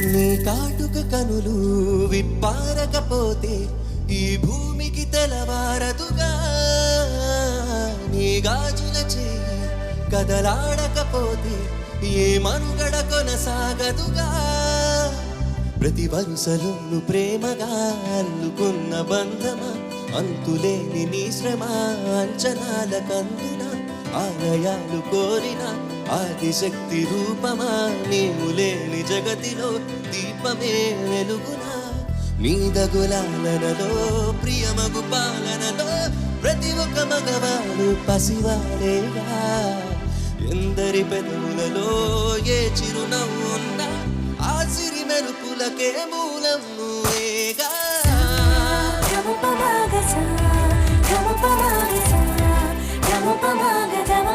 నీ కాటుక కనులు విప్పారకపోతే ఈ భూమికి తెలవారదుగా. నీ గాజుల చేయి కదలాడకపోతే ఏ మనుగడ కొనసాగదుగా. ప్రతి వరుసలోను ప్రేమగా అల్లుకున్న బంధమా, అంతులేని నీ శ్రమ అంచనాల కందున ఆలయాలు కోరిన ఆదిశక్తి రూపమా, నీవు లేని జగతిలో దీపమే వెలుగునా. నీదగులాలనలో ప్రియమగు పాలనలో ప్రతి ఒక్క మగవాడు పసివాడేగా. ఎందరి పెదవులలో ఏ చిరునవ్వు ఉన్నా ఆ సిరి మెరుపులకే మూలం నువ్వేగా. గమ పమగ సా గమ పమగ సా గమ పమగ గమ